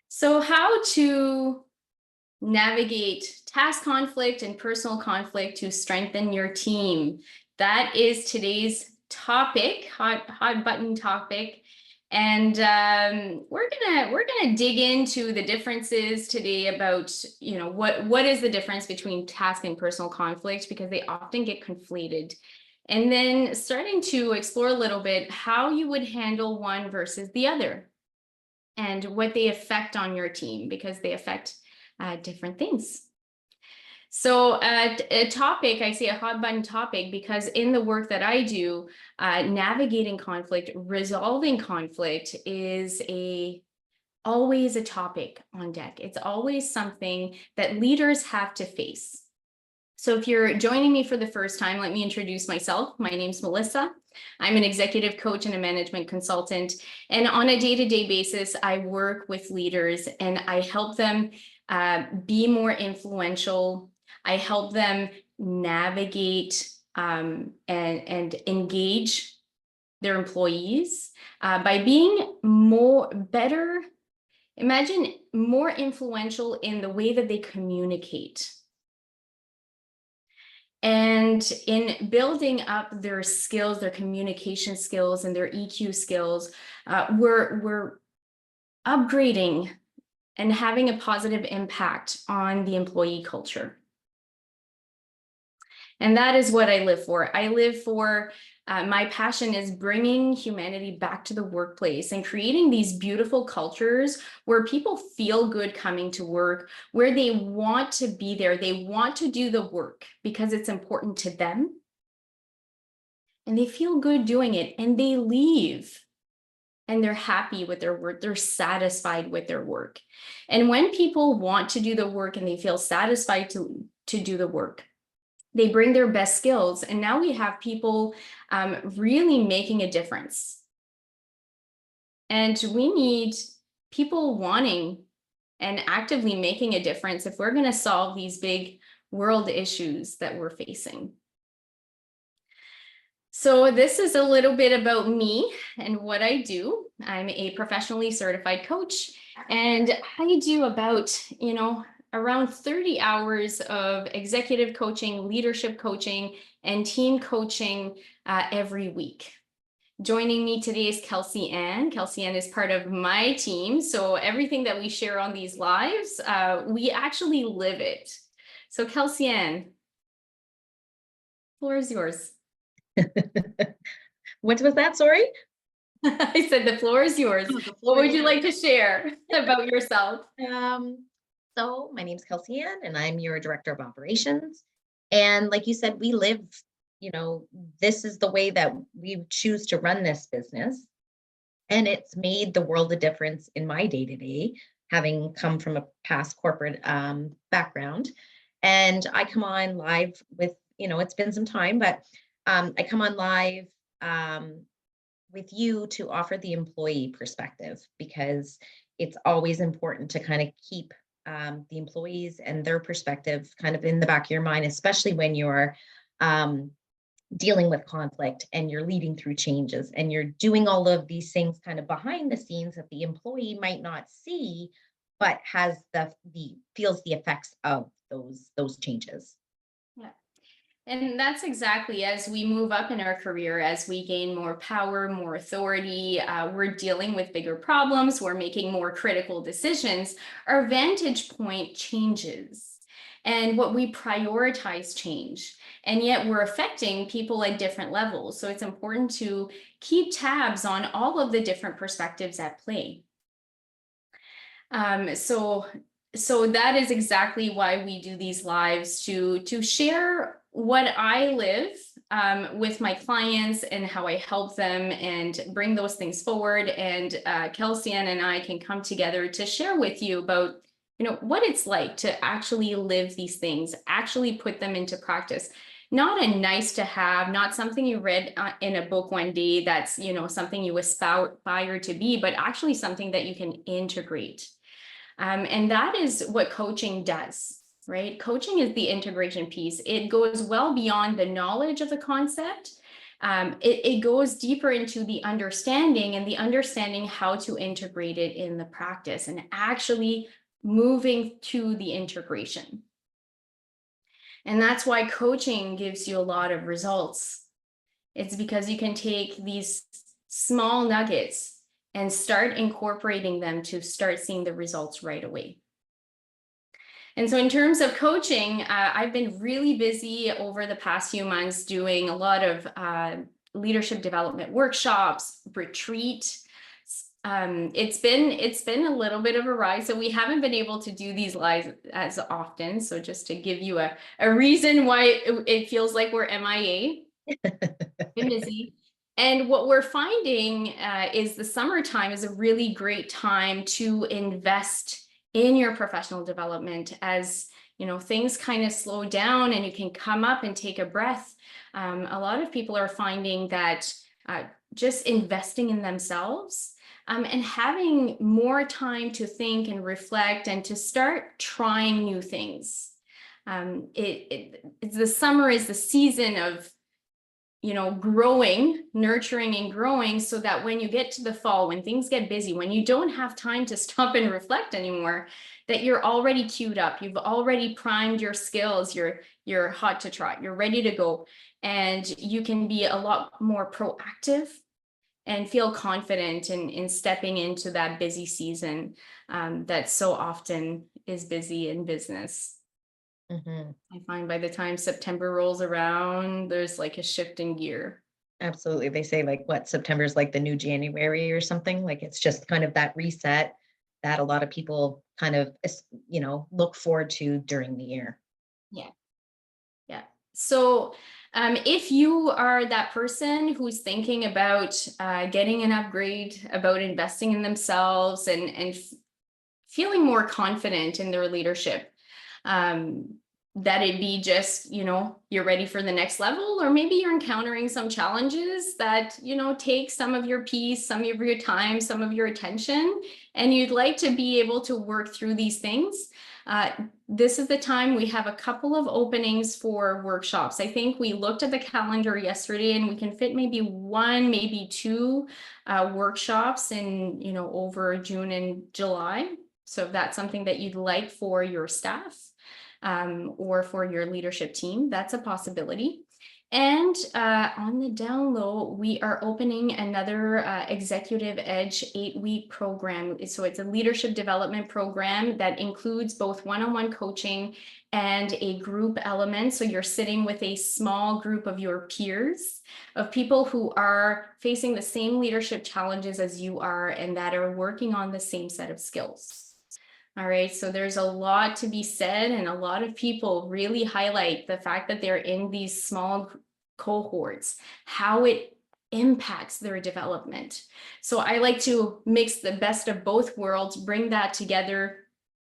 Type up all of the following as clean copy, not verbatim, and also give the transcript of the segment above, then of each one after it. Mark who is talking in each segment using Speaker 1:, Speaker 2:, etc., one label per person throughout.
Speaker 1: So, how to navigate task conflict and personal conflict to strengthen your team? That is today's topic, hot button topic, and we're gonna dig into the differences today about what is the difference between task and personal conflict, because they often get conflated. And then starting to explore a little bit how you would handle one versus the other, and what they affect on your team, because they affect different things. So a topic, I say a hot button topic, because in the work that I do, navigating conflict, resolving conflict is always a topic on deck. It's always something that leaders have to face. So if you're joining me for the first time, let me introduce myself. My name's Melissa. I'm an executive coach and a management consultant. And on a day-to-day basis, I work with leaders and I help them be more influential. I help them navigate and engage their employees by being more influential in the way that they communicate, and in building up their skills, their communication skills and their EQ skills. We're upgrading and having a positive impact on the employee culture. And that is what I live for. I live for, my passion is bringing humanity back to the workplace and creating these beautiful cultures where people feel good coming to work, where they want to be there. They want to do the work because it's important to them. And they feel good doing it, and they leave and they're happy with their work. They're satisfied with their work. And when people want to do the work and they feel satisfied to do the work, they bring their best skills. And now we have people really making a difference. And we need people wanting and actively making a difference if we're going to solve these big world issues that we're facing. So this is a little bit about me and what I do. I'm a professionally certified coach, and I do about, around 30 hours of executive coaching, leadership coaching, and team coaching every week. Joining me today is Kelsey Ann. Kelsey Ann is part of my team. So everything that we share on these lives, we actually live it. So Kelsey Ann, floor is yours.
Speaker 2: What was that? Sorry?
Speaker 1: I said the floor is yours. What would you like to share about yourself?
Speaker 2: So my name's Kelsey Ann, and I'm your director of operations. And like you said, we live, this is the way that we choose to run this business. And it's made the world a difference in my day-to-day, having come from a past corporate background. And I come on live with, it's been some time, but I come on live with you to offer the employee perspective, because it's always important to kind of keep the employees and their perspective kind of in the back of your mind, especially when you're dealing with conflict and you're leading through changes and you're doing all of these things kind of behind the scenes that the employee might not see, but has feels the effects of those changes.
Speaker 1: Yeah. And that's exactly, as we move up in our career, as we gain more power, more authority, we're dealing with bigger problems, we're making more critical decisions, our vantage point changes. And what we prioritize change. And yet we're affecting people at different levels. So it's important to keep tabs on all of the different perspectives at play. So that is exactly why we do these lives, to share what I live with my clients and how I help them and bring those things forward. And Kelsey Ann and I can come together to share with you about, what it's like to actually live these things, actually put them into practice. Not a nice to have, not something you read in a book one day that's, something you aspire to be, but actually something that you can integrate. And that is what coaching does, right? Coaching is the integration piece. It goes well beyond the knowledge of the concept, It goes deeper into the understanding and the understanding how to integrate it in the practice and actually moving to the integration. And that's why coaching gives you a lot of results. It's because you can take these small nuggets and start incorporating them to start seeing the results right away. And so in terms of coaching, I've been really busy over the past few months doing a lot of leadership development workshops, retreat. It's been a little bit of a ride, so we haven't been able to do these lives as often. So just to give you a reason why it feels like we're MIA, been busy. And what we're finding is the summertime is a really great time to invest in your professional development, as things kind of slow down and you can come up and take a breath. A lot of people are finding that just investing in themselves and having more time to think and reflect and to start trying new things. The summer is the season of growing, nurturing and growing, so that when you get to the fall, when things get busy, when you don't have time to stop and reflect anymore, that you're already queued up, you've already primed your skills, you're hot to trot, you're ready to go, and you can be a lot more proactive and feel confident in stepping into that busy season that so often is busy in business. I find by the time September rolls around, there's like a shift in gear.
Speaker 2: Absolutely. They say like what September is like the new January or something. Like it's just kind of that reset that a lot of people kind of, look forward to during the year.
Speaker 1: Yeah. Yeah. So if you are that person who's thinking about getting an upgrade, about investing in themselves and feeling more confident in their leadership, that it be just, you're ready for the next level, or maybe you're encountering some challenges that, take some of your peace, some of your time, some of your attention, and you'd like to be able to work through these things. This is the time. We have a couple of openings for workshops. I think we looked at the calendar yesterday and we can fit maybe one, maybe two workshops in, over June and July. So if that's something that you'd like for your staff, or for your leadership team, that's a possibility. And on the down low, we are opening another Executive Edge 8-week program. So it's a leadership development program that includes both one-on-one coaching and a group element. So you're sitting with a small group of your peers, of people who are facing the same leadership challenges as you are and that are working on the same set of skills. All right, so there's a lot to be said, and a lot of people really highlight the fact that they're in these small cohorts, how it impacts their development. So I like to mix the best of both worlds, bring that together.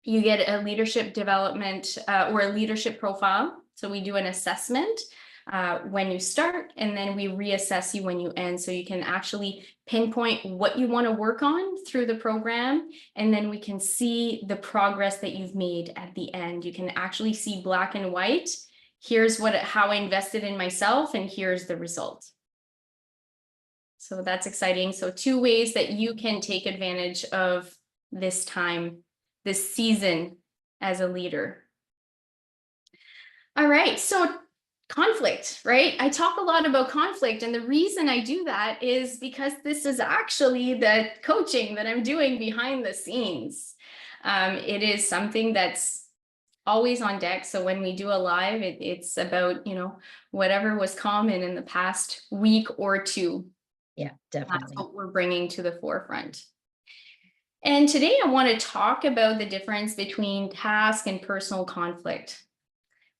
Speaker 1: You get a leadership development or a leadership profile. So we do an assessment when you start, and then we reassess you when you end, so you can actually pinpoint what you want to work on through the program, and then we can see the progress that you've made at the end. You can actually see black and white. Here's how I invested in myself, and here's the result. So that's exciting. So 2 ways that you can take advantage of this time, this season as a leader. All right, so conflict, right? I talk a lot about conflict, and the reason I do that is because this is actually the coaching that I'm doing behind the scenes. It is something that's always on deck. So when we do a live, it's about, whatever was common in the past week or two.
Speaker 2: Yeah, definitely.
Speaker 1: That's what we're bringing to the forefront. And today I want to talk about the difference between task and personal conflict.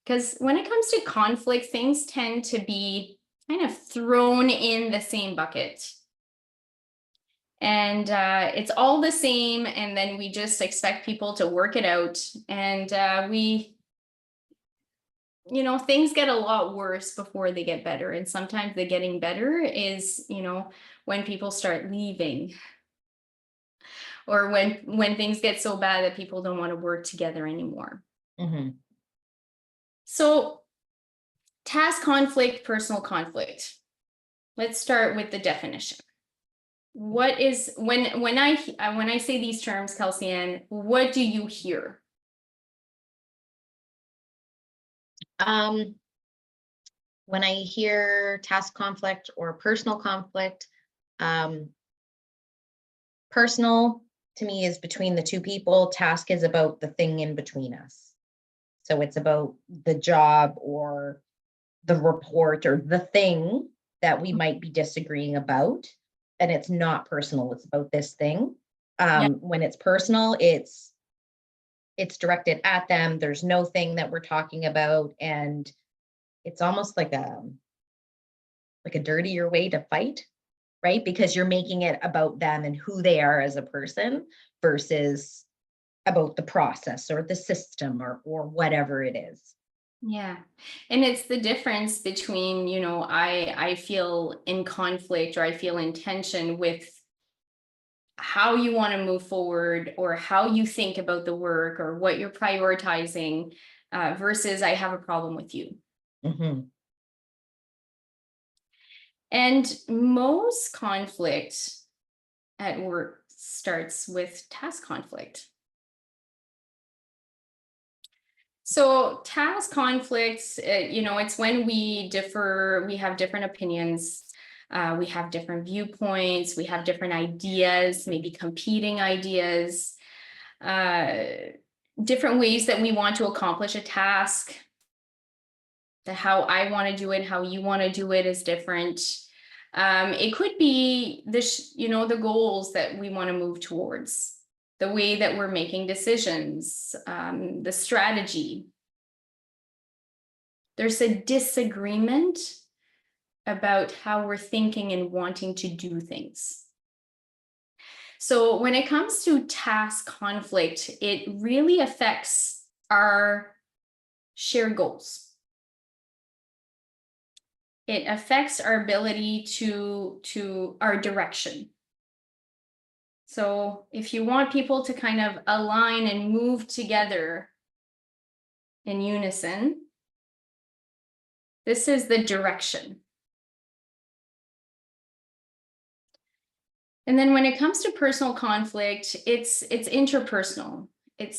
Speaker 1: Because when it comes to conflict, things tend to be kind of thrown in the same bucket. And it's all the same, and then we just expect people to work it out. And things get a lot worse before they get better. And sometimes the getting better is, when people start leaving. Or when things get so bad that people don't want to work together anymore. So task conflict, personal conflict. let's start with the definition. What is, when I say these terms, Kelsey Ann, what do you hear?
Speaker 2: When I hear task conflict or personal conflict, personal to me is between the two people. Task is about the thing in between us. So it's about the job or the report or the thing that we might be disagreeing about. And it's not personal, it's about this thing.
Speaker 1: Yeah.
Speaker 2: When it's personal, it's directed at them. There's no thing that we're talking about. And it's almost like a dirtier way to fight, right? Because you're making it about them and who they are as a person versus about the process or the system or whatever it is.
Speaker 1: Yeah. And it's the difference between, I feel in conflict or I feel in tension with how you want to move forward or how you think about the work or what you're prioritizing, versus I have a problem with you.
Speaker 2: Mm-hmm.
Speaker 1: And most conflict at work starts with task conflict. So task conflicts, it's when we differ, we have different opinions, we have different viewpoints, we have different ideas, maybe competing ideas, different ways that we want to accomplish a task. How I want to do it, how you want to do it is different. It could be the goals that we want to move towards, the way that we're making decisions, the strategy. There's a disagreement about how we're thinking and wanting to do things. So when it comes to task conflict, it really affects our shared goals. It affects our ability to our direction. So if you want people to kind of align and move together in unison, this is the direction. And then when it comes to personal conflict, it's interpersonal.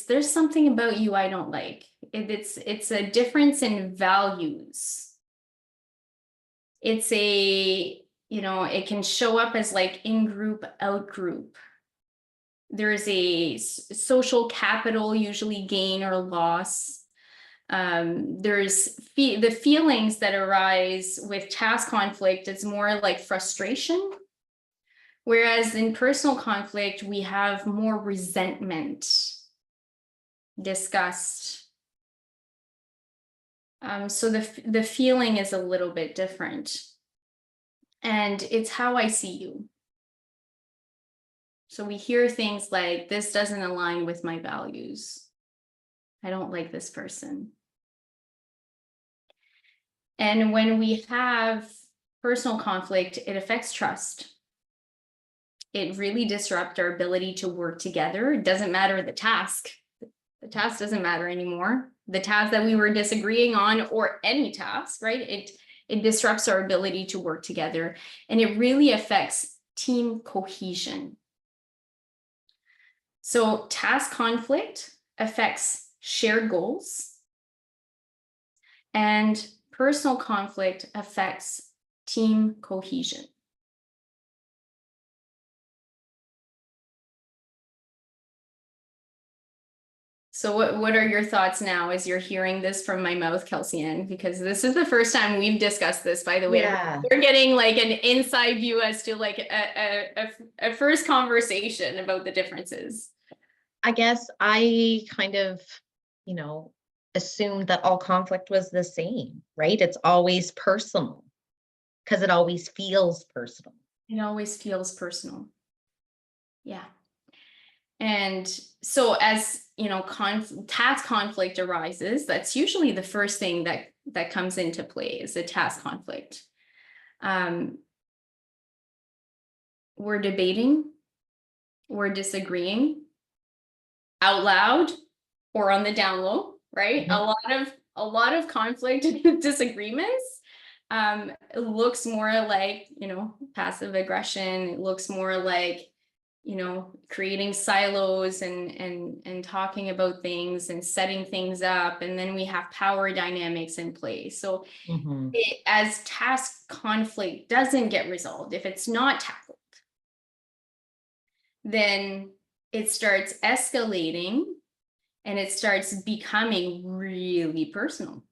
Speaker 1: There's something about you I don't like. It's a difference in values. It's it can show up as like in-group, out-group. There's a social capital, usually gain or loss. There's the feelings that arise with task conflict. It's more like frustration. Whereas in personal conflict, we have more resentment, disgust. So the feeling is a little bit different. And it's how I see you. So we hear things like, this doesn't align with my values. I don't like this person. And when we have personal conflict, it affects trust. It really disrupts our ability to work together. It doesn't matter the task. The task doesn't matter anymore. The task that we were disagreeing on, or any task, right? It disrupts our ability to work together. And it really affects team cohesion. So task conflict affects shared goals, and personal conflict affects team cohesion. So what are your thoughts now as you're hearing this from my mouth, Kelsey Ann? Because this is the first time we've discussed this, by the way.
Speaker 2: Yeah.
Speaker 1: We're getting like an inside view as to like a first conversation about the differences.
Speaker 2: I guess I kind of, assumed that all conflict was the same, right? It's always personal because it always feels personal.
Speaker 1: It always feels personal. Yeah. And so as task conflict arises, that's usually the first thing that comes into play is a task conflict. We're debating, we're disagreeing out loud or on the down low, right?
Speaker 2: Mhm.
Speaker 1: A lot of conflict and disagreements It looks more like, passive aggression. It looks more like, creating silos and talking about things and setting things up. And then we have power dynamics in play. So
Speaker 2: Mhm.
Speaker 1: as task conflict doesn't get resolved, if it's not tackled, then it starts escalating and it starts becoming really personal.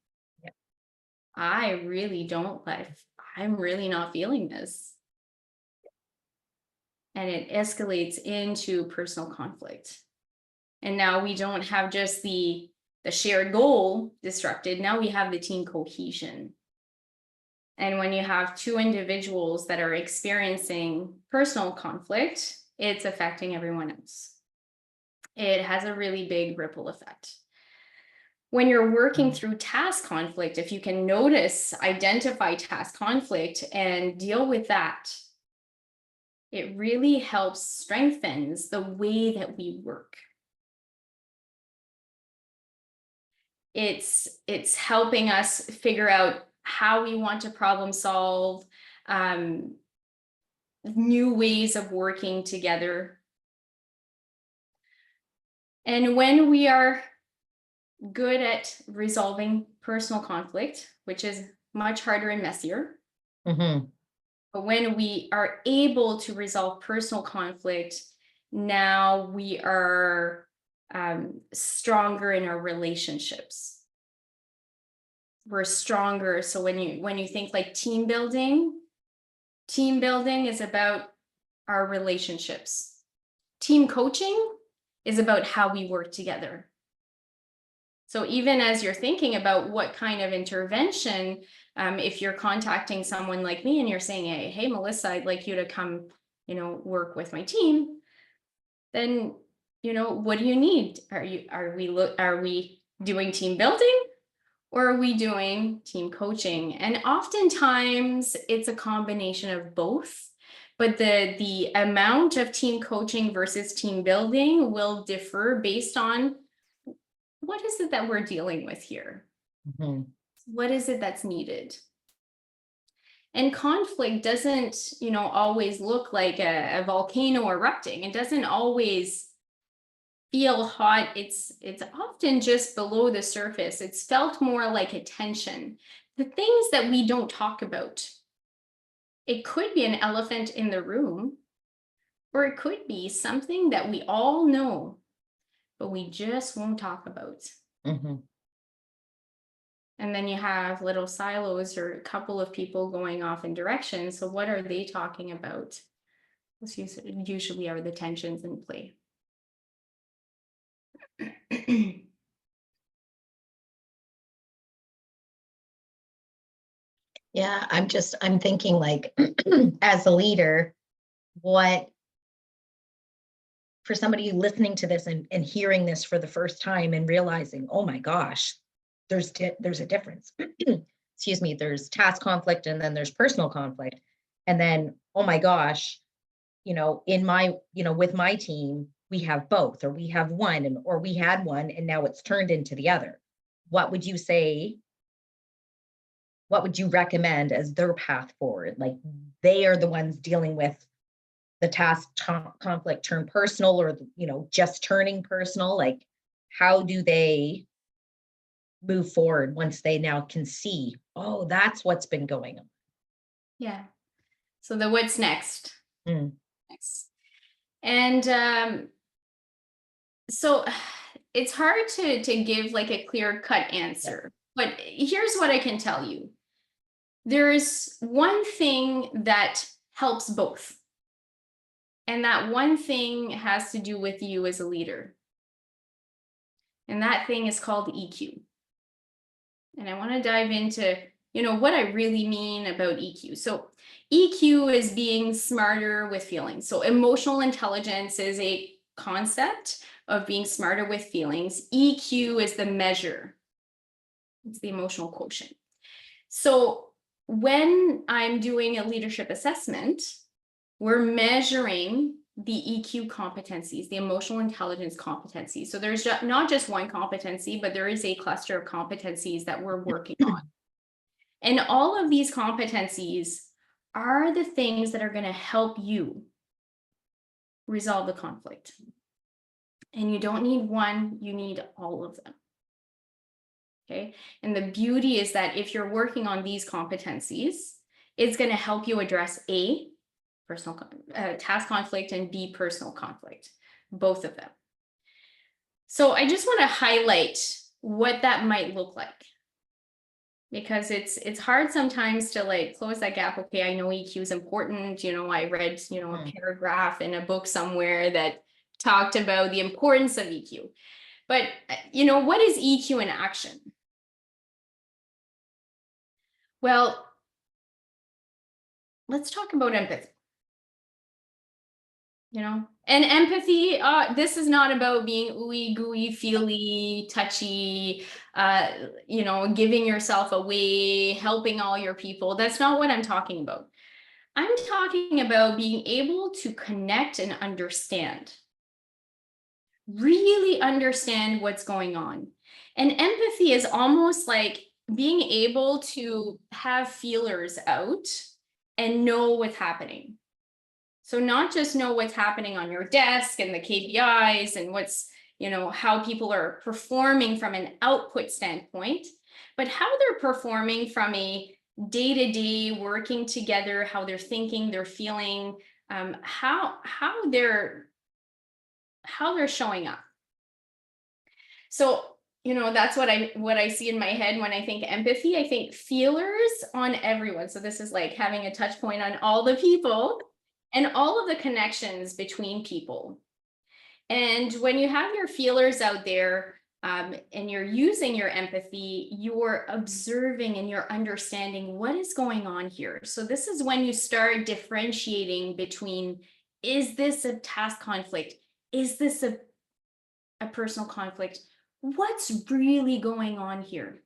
Speaker 2: Yeah.
Speaker 1: I really don't like, I'm really not feeling this. And it escalates into personal conflict. And now we don't have just the shared goal disrupted. Now we have the team cohesion. And when you have two individuals that are experiencing personal conflict, it's affecting everyone else. It has a really big ripple effect. When you're working through task conflict, if you can notice, identify task conflict and deal with that, it really helps strengthens the way that we work. It's helping us figure out how we want to problem solve, new ways of working together. And when we are good at resolving personal conflict, which is much harder and messier,
Speaker 2: Mhm.
Speaker 1: but when we are able to resolve personal conflict, now we are stronger in our relationships. We're stronger. So when you think like team building is about our relationships. Team coaching is about how we work together. So even as you're thinking about what kind of intervention, if you're contacting someone like me and you're saying, hey, Melissa, I'd like you to come, work with my team, then, what do you need? Are we doing team building or are we doing team coaching? And oftentimes it's a combination of both. But the amount of team coaching versus team building will differ based on what is it that we're dealing with here?
Speaker 2: Mhm.
Speaker 1: What is it that's needed? And conflict doesn't, always look like a volcano erupting. It doesn't always feel hot. It's often just below the surface. It's felt more like a tension. The things that we don't talk about. It could be an elephant in the room, or it could be something that we all know, but we just won't talk about.
Speaker 2: Mhm.
Speaker 1: And then you have little silos or a couple of people going off in directions. So what are they talking about? This usually are the tensions in play.
Speaker 2: Yeah, I'm thinking like as a leader, what for somebody listening to this and hearing this for the first time and realizing, oh my gosh, there's a difference. Excuse me, there's task conflict and then there's personal conflict. And then, oh my gosh, in my, with my team, we have both, or we have one, or we had one, and now it's turned into the other. What would you say? What would you recommend as their path forward? Like they are the ones dealing with the task conflict turn personal, or just turning personal. Like how do they move forward once they now can see, oh, that's what's been going on?
Speaker 1: Yeah. So the what's next?
Speaker 2: Mm.
Speaker 1: Next. And so it's hard to give like a clear cut answer, but here's what I can tell you. There's one thing that helps both. And that one thing has to do with you as a leader. And that thing is called EQ. And I want to dive into, what I really mean about EQ. So EQ is being smarter with feelings. So emotional intelligence is a concept of being smarter with feelings. EQ is the measure. It's the emotional quotient. So when I'm doing a leadership assessment, we're measuring the EQ competencies, the emotional intelligence competencies. So there's not just one competency, but there is a cluster of competencies that we're working on. And all of these competencies are the things that are going to help you resolve the conflict. And you don't need one, you need all of them. Okay. And the beauty is that if you're working on these competencies, it's going to help you address A, personal task conflict, and B, personal conflict, both of them. So I just want to highlight what that might look like, because it's hard sometimes to like close that gap. Okay, I know EQ is important. I read, a paragraph in a book somewhere that talked about the importance of EQ. But, what is EQ in action? Well, let's talk about empathy. And empathy, this is not about being ooey gooey, feely, touchy, giving yourself away, helping all your people. That's not what I'm talking about. I'm talking about being able to connect and understand, really understand what's going on. And empathy is almost like being able to have feelers out and know what's happening. So not just know what's happening on your desk and the KPIs and what's, how people are performing from an output standpoint, but how they're performing from a day-to-day working together, how they're thinking, they're feeling, how they're showing up. So, that's what I see in my head when I think empathy. I think feelers on everyone. So this is like having a touch point on all the people and all of the connections between people. And when you have your feelers out there, and you're using your empathy, you're observing and you're understanding what is going on here. So this is when you start differentiating between, is this a task conflict? Is this a personal conflict? What's really going on here?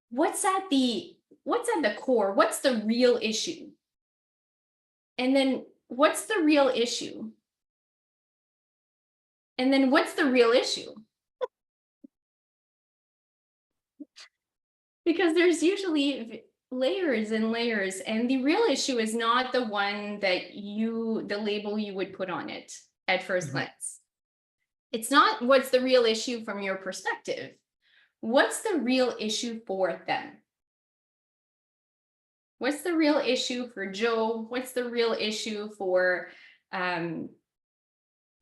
Speaker 1: What's at the core? What's the real issue? And then what's the real issue? And then what's the real issue? Because there's usually layers and layers, and the real issue is not the one that the label you would put on it at first glance. It's not what's the real issue from your perspective. What's the real issue for them? What's the real issue for Joe? What's the real issue for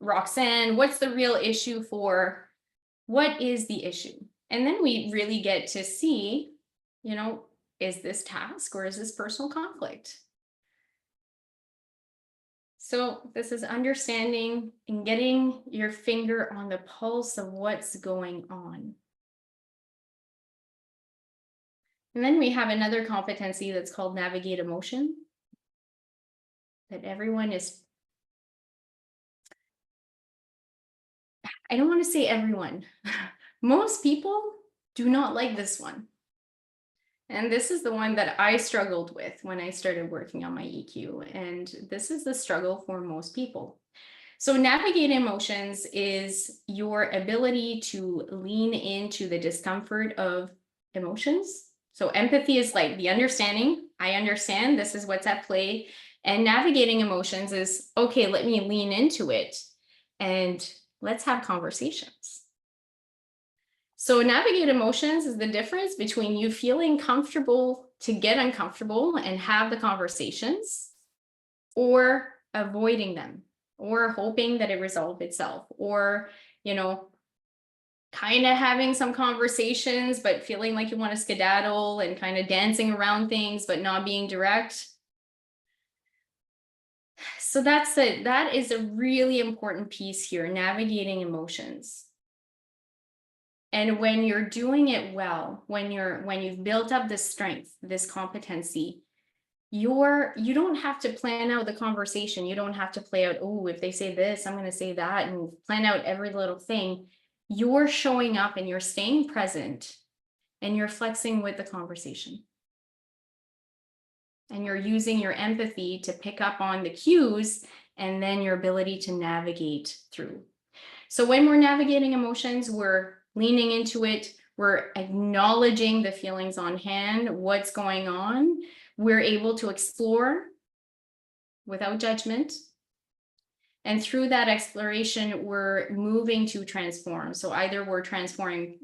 Speaker 1: Roxanne? What's the real issue for, what is the issue? And then we really get to see, is this task or is this personal conflict? So this is understanding and getting your finger on the pulse of what's going on. And then we have another competency that's called navigate emotion, that everyone is, I don't want to say everyone, most people do not like this one. And this is the one that I struggled with when I started working on my EQ. And this is the struggle for most people. So navigate emotions is your ability to lean into the discomfort of emotions. So empathy is like the understanding. I understand this is what's at play. And navigating emotions is, okay, let me lean into it and let's have conversations. So navigate emotions is the difference between you feeling comfortable to get uncomfortable and have the conversations, or avoiding them, or hoping that it resolve itself, or, kind of having some conversations, but feeling like you want to skedaddle and kind of dancing around things, but not being direct. So that is a really important piece here, navigating emotions. And when you're doing it well, when you've built up this strength, this competency, you don't have to plan out the conversation. You don't have to play out, oh, if they say this, I'm going to say that, and plan out every little thing. You're showing up and you're staying present and you're flexing with the conversation. And you're using your empathy to pick up on the cues and then your ability to navigate through. So when we're navigating emotions, we're leaning into it, We're acknowledging the feelings on hand, what's going on. We're able to explore without judgment. And through that exploration, we're moving to transform. So either we're transforming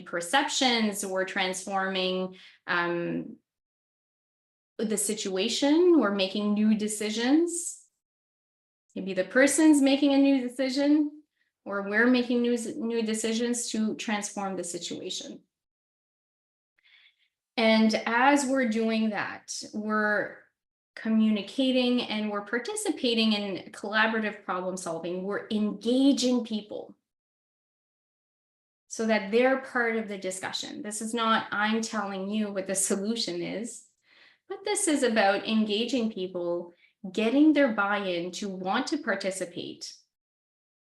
Speaker 1: perceptions, we're transforming the situation, we're making new decisions. Maybe the person's making a new decision, or we're making new decisions to transform the situation. And as we're doing that, we're communicating and we're participating in collaborative problem solving. We're engaging people so that they're part of the discussion. This is not, I'm telling you what the solution is, but this is about engaging people, getting their buy-in to want to participate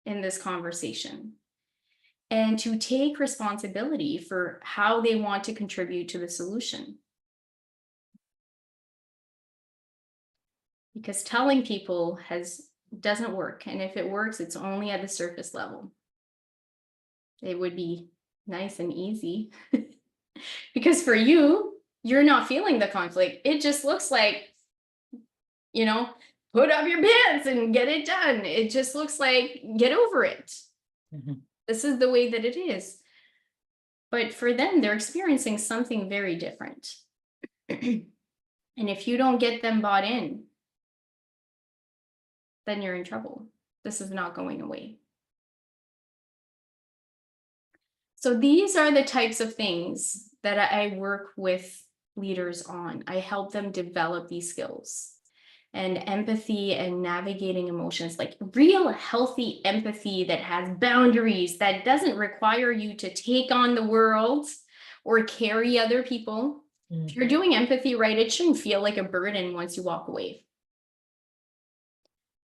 Speaker 1: in this conversation and to take responsibility for how they want to contribute to the solution. Because telling people doesn't work. And if it works, it's only at the surface level. It would be nice and easy. Because for you, you're not feeling the conflict. It just looks like, put up your pants and get it done. It just looks like, get over it. Mm-hmm. This is the way that it is. But for them, they're experiencing something very different. And if you don't get them bought in, then you're in trouble. This is not going away. So these are the types of things that I work with leaders on. I help them develop these skills. And empathy and navigating emotions, like real healthy empathy that has boundaries, that doesn't require you to take on the world or carry other people. Mm-hmm. If you're doing empathy right, it shouldn't feel like a burden once you walk away.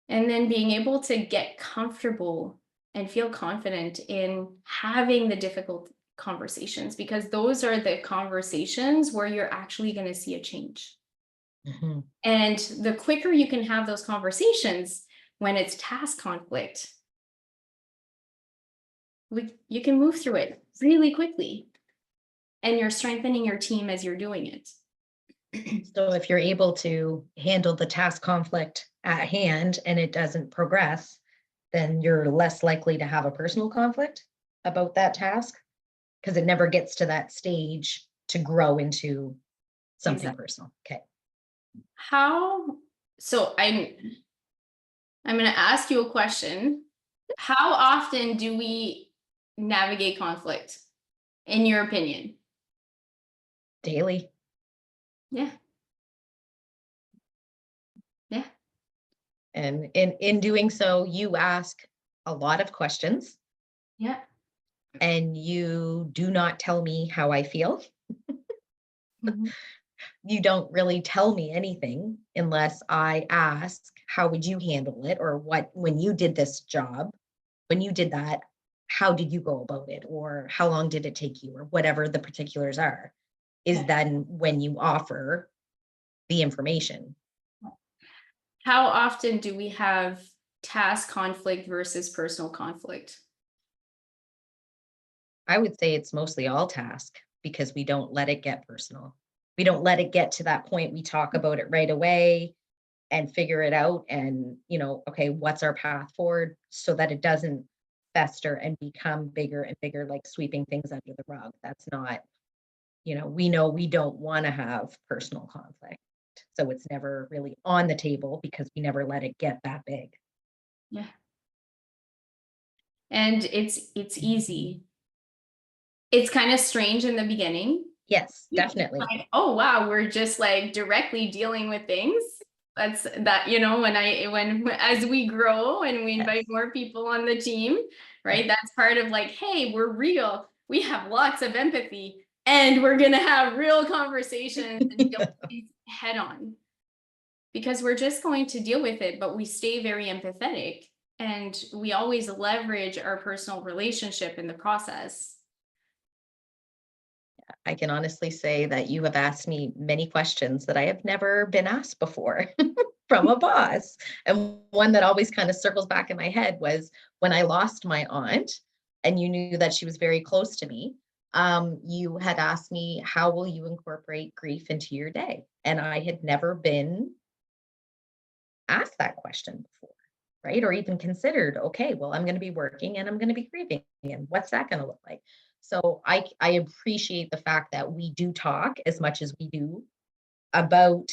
Speaker 1: And then being able to get comfortable and feel confident in having the difficult conversations, because those are the conversations where you're actually going to see a change. Mm-hmm. And the quicker you can have those conversations when it's task conflict, you can move through it really quickly. And you're strengthening your team as you're doing it.
Speaker 2: So if you're able to handle the task conflict at hand and it doesn't progress, then you're less likely to have a personal conflict about that task, because it never gets to that stage to grow into something personal. Okay.
Speaker 1: So I'm going to ask you a question. How often do we navigate conflict, in your opinion?
Speaker 2: Daily.
Speaker 1: Yeah. Yeah.
Speaker 2: And in doing so, you ask a lot of questions.
Speaker 1: Yeah.
Speaker 2: And you do not tell me how I feel. Mm-hmm. You don't really tell me anything unless I ask, how would you handle it? Or when you did this job, when you did that, how did you go about it? Or how long did it take you? Or whatever the particulars are, is then when you offer the information.
Speaker 1: How often do we have task conflict versus personal conflict?
Speaker 2: I would say it's mostly all task, because we don't let it get personal. We don't let it get to that point. We talk about it right away and figure it out and, okay, what's our path forward, so that it doesn't fester and become bigger and bigger, like sweeping things under the rug. That's not, we know we don't want to have personal conflict. So it's never really on the table because we never let it get that big.
Speaker 1: Yeah. And it's easy. It's kind of strange in the beginning.
Speaker 2: Yes, definitely.
Speaker 1: Like, oh, wow, we're just like directly dealing with things. That's that, when as we grow and we invite more people on the team, right? Yes. That's part of like, hey, we're real. We have lots of empathy and we're going to have real conversations and deal with things head on, because we're just going to deal with it, but we stay very empathetic and we always leverage our personal relationship in the process.
Speaker 2: I can honestly say that you have asked me many questions that I have never been asked before from a boss. And one that always kind of circles back in my head was when I lost my aunt, and you knew that she was very close to me. You had asked me, how will you incorporate grief into your day? And I had never been asked that question before, right? Or even considered, okay, well, I'm going to be working and I'm going to be grieving. And what's that going to look like? So I appreciate the fact that we do talk as much as we do about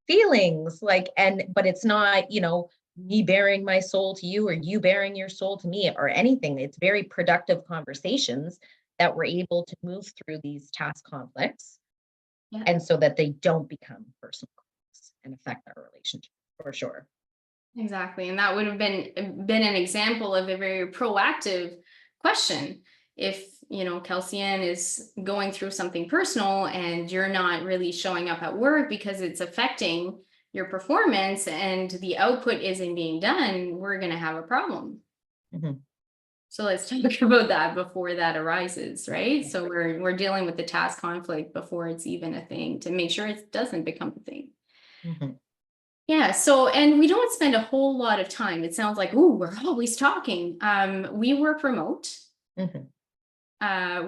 Speaker 2: feelings, like, and but it's not, me bearing my soul to you or you bearing your soul to me or anything. It's very productive conversations that we're able to move through these task conflicts,
Speaker 1: Yeah.
Speaker 2: and so that they don't become personal conflicts and affect our relationship, for sure.
Speaker 1: Exactly. And that would have been an example of a very proactive question. If, Kelsey Ann is going through something personal and you're not really showing up at work because it's affecting your performance and the output isn't being done, we're going to have a problem.
Speaker 2: Mhm.
Speaker 1: So let's talk about that before that arises, right? So we're dealing with the task conflict before it's even a thing to make sure it doesn't become a thing.
Speaker 2: Mhm.
Speaker 1: Yeah, so and we don't spend a whole lot of time. It sounds like, oh, we're always talking. We work remote.
Speaker 2: Mhm.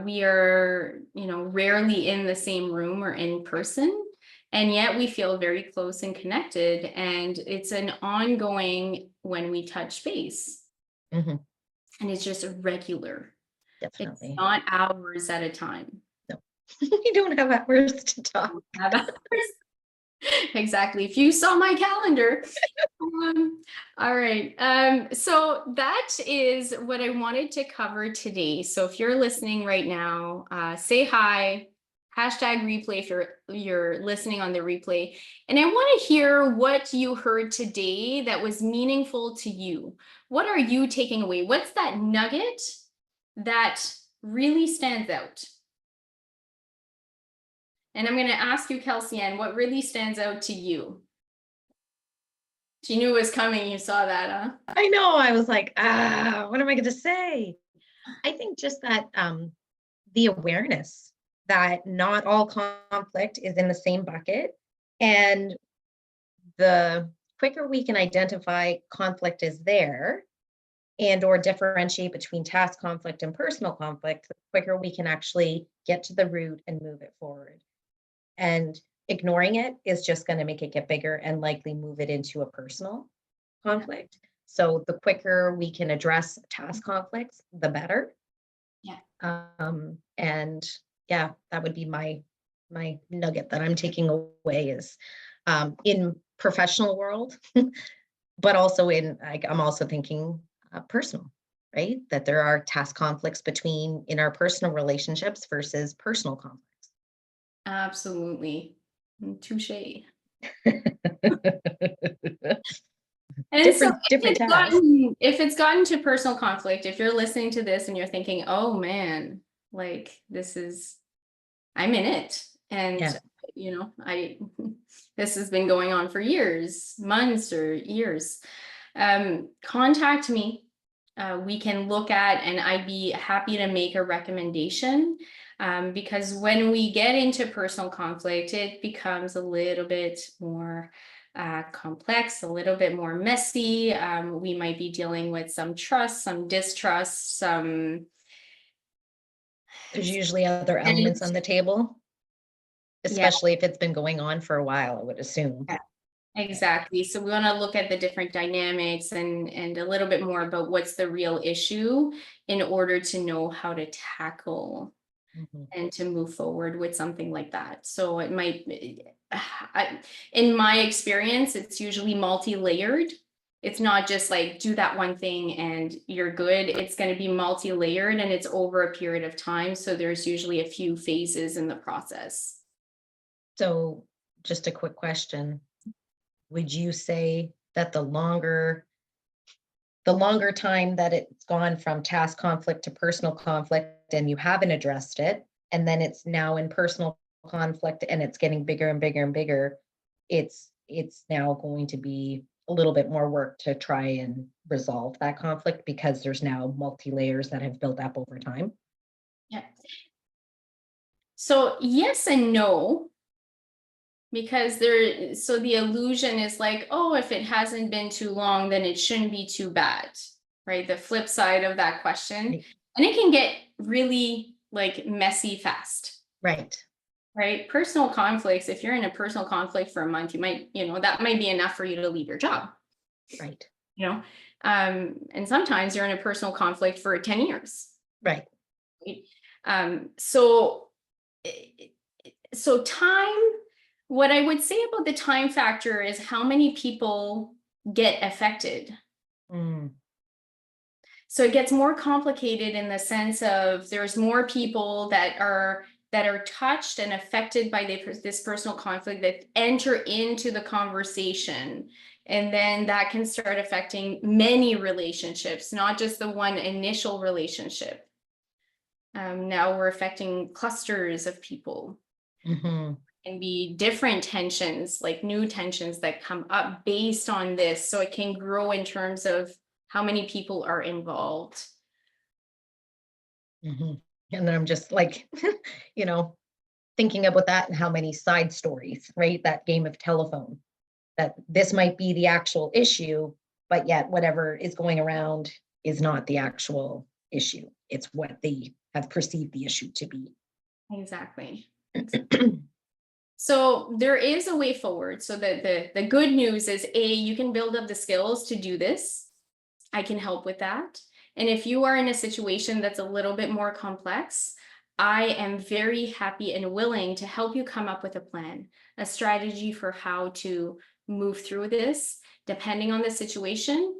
Speaker 1: We are, rarely in the same room or in person, and yet we feel very close and connected. And it's an ongoing when we touch base,
Speaker 2: Mhm.
Speaker 1: and it's just regular. It's
Speaker 2: Definitely.
Speaker 1: not hours at a time.
Speaker 2: No. We don't have hours to talk.
Speaker 1: Have hours. Exactly. If you saw my calendar. All right. So that is what I wanted to cover today. So if you're listening right now, say hi, hashtag replay if you're listening on the replay. And I want to hear what you heard today that was meaningful to you. What are you taking away? What's that nugget that really stands out? And I'm going to ask you, Kelsey Ann, what really stands out to you? She knew it was coming. You saw that, huh?
Speaker 2: I know. I was like, what am I going to say? I think just that the awareness that not all conflict is in the same bucket, and the quicker we can identify conflict is there and or differentiate between task conflict and personal conflict, the quicker we can actually get to the root and move it forward. And ignoring it is just going to make it get bigger and likely move it into a personal conflict. So the quicker we can address task conflicts, the better.
Speaker 1: Yeah.
Speaker 2: And yeah, that would be my nugget that I'm taking away is in professional world, but also I'm also thinking personal, right? That there are task conflicts in our personal relationships versus personal conflicts.
Speaker 1: Absolutely. Touche. And so
Speaker 2: Different tasks.
Speaker 1: if it's gotten to personal conflict, if you're listening to this and you're thinking, oh man, like I'm in it. And
Speaker 2: Yeah.
Speaker 1: I this has been going on for years, months or years. Contact me. We can look at, and I'd be happy to make a recommendation. Because when we get into personal conflict, it becomes a little bit more complex, a little bit more messy. We might be dealing with some trust, some distrust, some.
Speaker 2: There's usually other
Speaker 1: And
Speaker 2: elements on the table,
Speaker 1: yeah,
Speaker 2: especially if it's been going on for a while, I would assume.
Speaker 1: exactly. So we want to look at the different dynamics and a little bit more about what's the real issue in order to know how to tackle
Speaker 2: Mhm.
Speaker 1: and to move forward with something like that. So it might, in my experience, it's usually multi-layered. It's not just like do that one thing and you're good. It's going to be multi-layered and it's over a period of time. So there's usually a few phases in the process.
Speaker 2: So just a quick question. Would you say that the longer time that it's gone from task conflict to personal conflict and you haven't addressed it, and then it's now in personal conflict and it's getting bigger and bigger and bigger, it's now going to be a little bit more work to try and resolve that conflict because there's now multi layers that have built up over time?
Speaker 1: Yeah. So yes and no, because so the illusion is like, oh, if it hasn't been too long, then it shouldn't be too bad, right? The flip side of that question.
Speaker 2: Right.
Speaker 1: And it can get really like messy fast.
Speaker 2: Right.
Speaker 1: Right? Personal conflicts, if you're in a personal conflict for a month, you might, that might be enough for you to leave your job.
Speaker 2: Right.
Speaker 1: And sometimes you're in a personal conflict for 10 years.
Speaker 2: Right.
Speaker 1: So time, what I would say about the time factor is how many people get affected.
Speaker 2: Mm.
Speaker 1: So it gets more complicated in the sense of there's more people that are touched and affected by this personal conflict that enter into the conversation. And then that can start affecting many relationships, not just the one initial relationship. Now we're affecting clusters of people.
Speaker 2: Mm-hmm.
Speaker 1: And be different tensions, like new tensions that come up based on this. So it can grow in terms of how many people are involved.
Speaker 2: Mm-hmm. And then I'm just like, thinking about that and how many side stories, right? That game of telephone, that this might be the actual issue, but yet whatever is going around is not the actual issue. It's what they have perceived the issue to be.
Speaker 1: Exactly. So there is a way forward. So the good news is, you can build up the skills to do this. I can help with that. And if you are in a situation that's a little bit more complex, I am very happy and willing to help you come up with a plan, a strategy for how to move through this. Depending on the situation,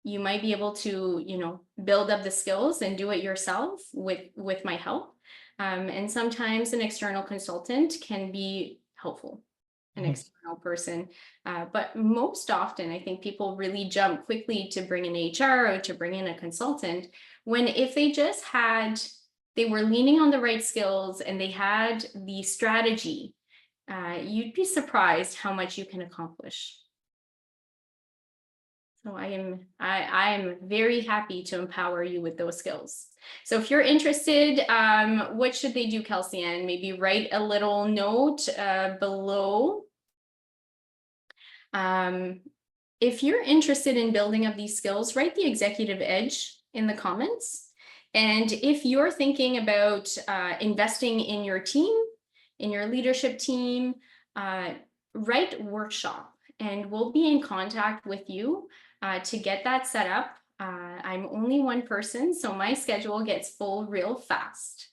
Speaker 1: you might be able to, build up the skills and do it yourself with my help. And sometimes an external consultant can be helpful, an external person. But most often, I think people really jump quickly to bring in HR or to bring in a consultant when if they were leaning on the right skills and they had the strategy, you'd be surprised how much you can accomplish. So I am very happy to empower you with those skills. So if you're interested, what should they do, Kelsey Ann? Maybe write a little note below. If you're interested in building up these skills, write the executive edge in the comments. And if you're thinking about investing in your team, in your leadership team, write workshop, and we'll be in contact with you to get that set up. I'm only one person, so my schedule gets full real fast.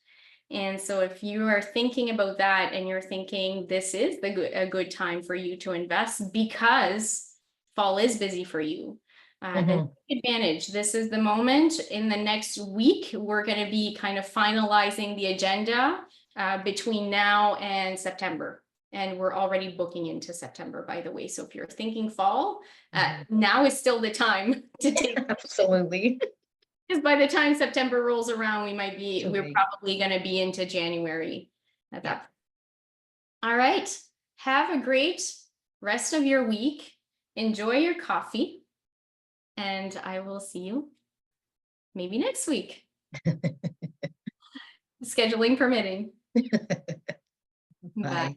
Speaker 1: And so if you are thinking about that and you're thinking this is a good time for you to invest because fall is busy for you, then take advantage. This is the moment. In the next week, we're going to be kind of finalizing the agenda between now and September. And we're already booking into September, by the way. So if you're thinking fall, now is still the time to take.
Speaker 2: Absolutely.
Speaker 1: Because by the time September rolls around, we're probably going to be into January at that point. All right. Have a great rest of your week. Enjoy your coffee. And I will see you maybe next week. Scheduling permitting.
Speaker 2: Bye.